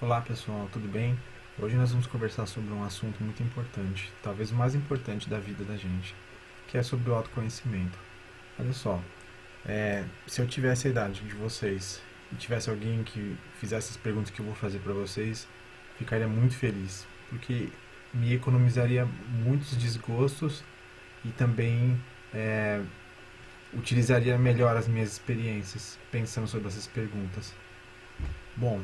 Olá pessoal, tudo bem? Hoje nós vamos conversar sobre um assunto muito importante, talvez o mais importante da vida da gente, que é sobre o autoconhecimento. Olha só, se eu tivesse a idade de vocês e tivesse alguém que fizesse as perguntas que eu vou fazer para vocês, ficaria muito feliz, porque me economizaria muitos desgostos e também é, utilizaria melhor as minhas experiências pensando sobre essas perguntas. Bom,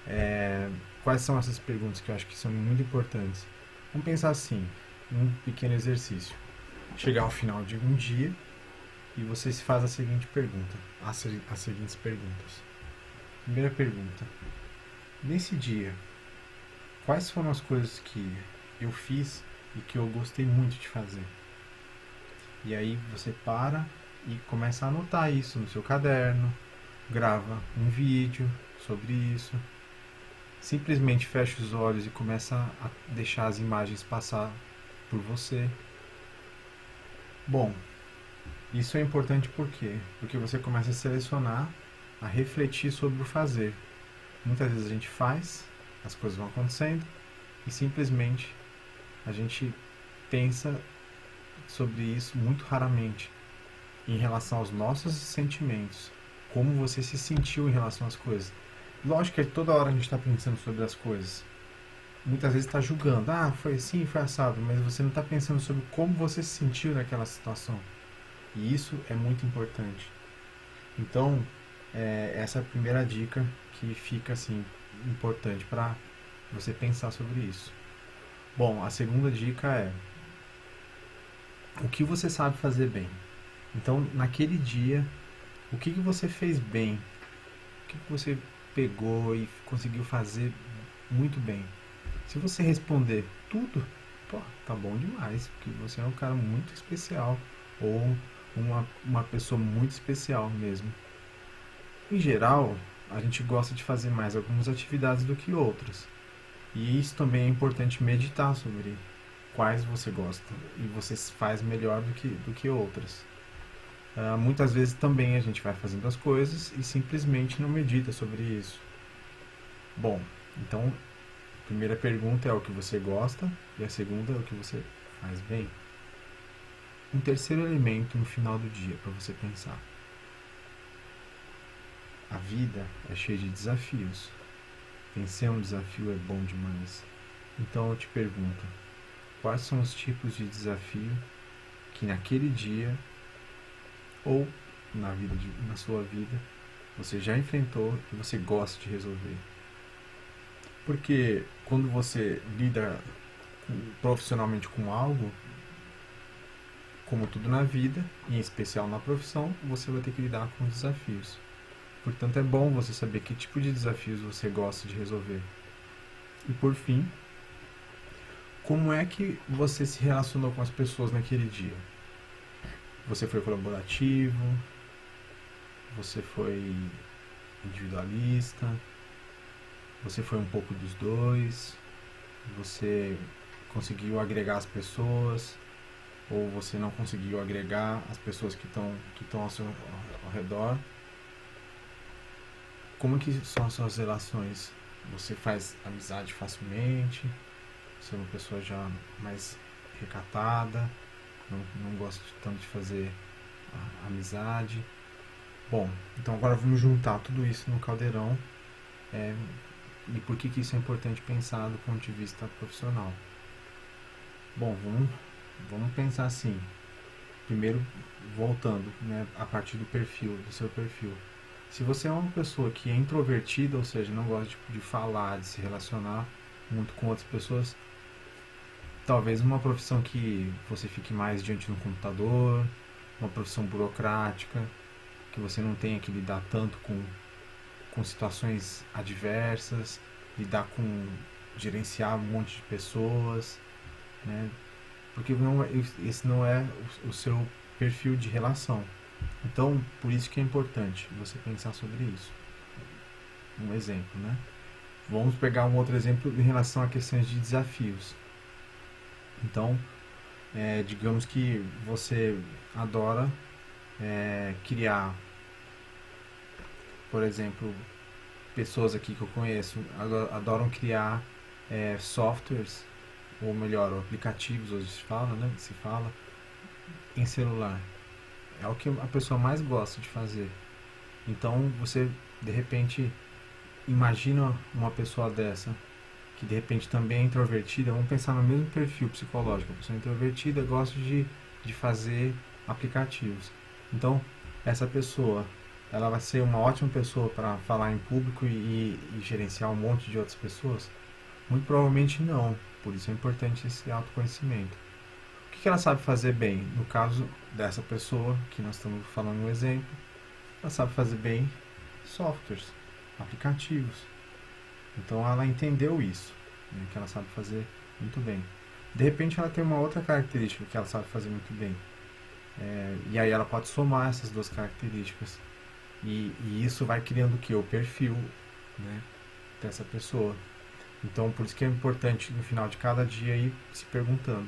é, quais são essas perguntas que eu acho que são muito importantes? Vamos pensar assim, um pequeno exercício. Chegar ao final de um dia e você se faz a seguinte pergunta, as seguintes perguntas. Primeira pergunta: nesse dia, quais foram as coisas que eu fiz e que eu gostei muito de fazer? E aí você para e começa a anotar isso no seu caderno, grava um vídeo sobre isso. Simplesmente fecha os olhos e começa a deixar as imagens passar por você. Bom, isso é importante por quê? Porque você começa a selecionar, a refletir sobre o fazer. Muitas vezes a gente faz, as coisas vão acontecendo e simplesmente a gente pensa sobre isso muito raramente em relação aos nossos sentimentos. Como você se sentiu em relação às coisas. Lógico que toda hora a gente está pensando sobre as coisas. Muitas vezes está julgando, foi assim, foi assado, mas você não está pensando sobre como você se sentiu naquela situação. E isso é muito importante. Então, essa é a primeira dica que fica assim importante para você pensar sobre isso. Bom, a segunda dica é o que você sabe fazer bem. Então, naquele dia, o que você fez bem? O que você pegou e conseguiu fazer muito bem? Se você responder tudo, pô, tá bom demais, porque você é um cara muito especial ou uma pessoa muito especial mesmo. Em geral, a gente gosta de fazer mais algumas atividades do que outras. E isso também é importante meditar sobre quais você gosta e você faz melhor do que outras. Muitas vezes também a gente vai fazendo as coisas e simplesmente não medita sobre isso. Bom, então a primeira pergunta é o que você gosta e a segunda é o que você faz bem. Um terceiro elemento no final do dia para você pensar. A vida é cheia de desafios. Vencer um desafio é bom demais. Então eu te pergunto, quais são os tipos de desafio que naquele dia ou na sua vida você já enfrentou e você gosta de resolver? Porque quando você lida profissionalmente com algo, como tudo na vida, em especial na profissão, você vai ter que lidar com os desafios. Portanto, é bom você saber que tipo de desafios você gosta de resolver. E por fim, como é que você se relacionou com as pessoas naquele dia? Você foi colaborativo? Você foi individualista? Você foi um pouco dos dois? Você conseguiu agregar as pessoas? Ou você não conseguiu agregar as pessoas que estão ao redor? Como que são as suas relações? Você faz amizade facilmente? Você é uma pessoa já mais recatada? Não gosta tanto de fazer amizade? Bom, então agora vamos juntar tudo isso no caldeirão. é, e por que isso é importante pensar do ponto de vista profissional? Bom, vamos pensar assim. Primeiro, voltando, né, a partir do seu perfil. Se você é uma pessoa que é introvertida, ou seja, não gosta de falar, de se relacionar muito com outras pessoas, talvez uma profissão que você fique mais diante do computador, uma profissão burocrática, que você não tenha que lidar tanto com situações adversas, lidar com gerenciar um monte de pessoas, né? Porque esse não é o seu perfil de relação. Então, por isso que é importante você pensar sobre isso. Um exemplo, né? Vamos pegar um outro exemplo em relação a questões de desafios. Então, digamos que você adora criar, por exemplo, pessoas aqui que eu conheço adoram criar softwares, ou melhor, aplicativos, hoje se fala, em celular. É o que a pessoa mais gosta de fazer. Então você, de repente, imagina uma pessoa dessa, que de repente também é introvertida, vamos pensar no mesmo perfil psicológico. A pessoa introvertida gosta de fazer aplicativos. Então, essa pessoa, ela vai ser uma ótima pessoa para falar em público e gerenciar um monte de outras pessoas? Muito provavelmente não. Por isso é importante esse autoconhecimento. O que ela sabe fazer bem? No caso dessa pessoa, que nós estamos falando um exemplo, ela sabe fazer bem softwares, aplicativos. Então ela entendeu isso, né, que ela sabe fazer muito bem. De repente ela tem uma outra característica que ela sabe fazer muito bem. E aí ela pode somar essas duas características. E isso vai criando o que? O perfil, né, dessa pessoa. Então por isso que é importante no final de cada dia ir se perguntando.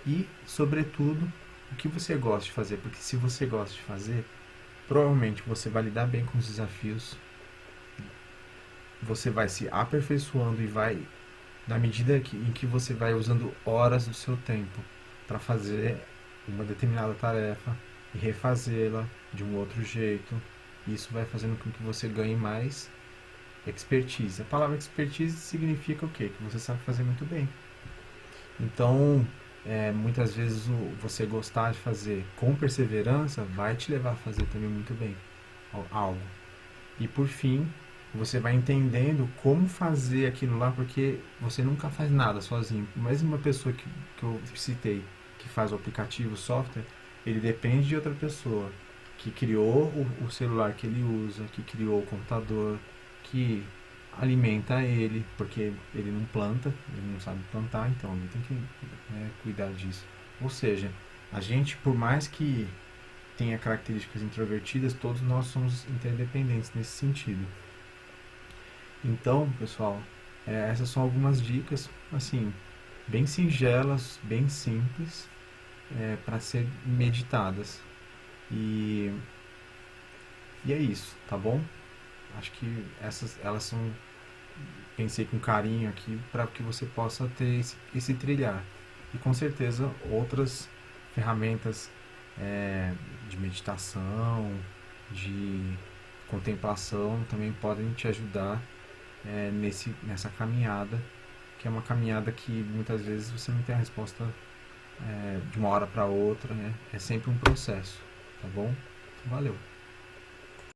E, sobretudo, o que você gosta de fazer. Porque se você gosta de fazer, provavelmente você vai lidar bem com os desafios, você vai se aperfeiçoando e vai, na medida em que você vai usando horas do seu tempo para fazer uma determinada tarefa e refazê-la de um outro jeito, isso vai fazendo com que você ganhe mais expertise. A palavra expertise significa o quê? Que você sabe fazer muito bem. Então, muitas vezes você gostar de fazer com perseverança vai te levar a fazer também muito bem algo. E por fim, você vai entendendo como fazer aquilo lá, porque você nunca faz nada sozinho. Mesmo uma pessoa que eu citei, que faz o aplicativo, o software, ele depende de outra pessoa que criou o celular que ele usa, que criou o computador, que alimenta ele, porque ele não planta, ele não sabe plantar, então ele tem que, né, cuidar disso. Ou seja, a gente, por mais que tenha características introvertidas, todos nós somos interdependentes nesse sentido. Então, pessoal, essas são algumas dicas, assim, bem singelas, bem simples, para ser meditadas. E, e é isso, tá bom? Acho que elas são, pensei com carinho aqui para que você possa ter esse trilhar. E com certeza outras ferramentas de meditação, de contemplação também podem te ajudar nessa caminhada, que é uma caminhada que muitas vezes você não tem a resposta de uma hora para outra, né? É sempre um processo, tá bom? Valeu!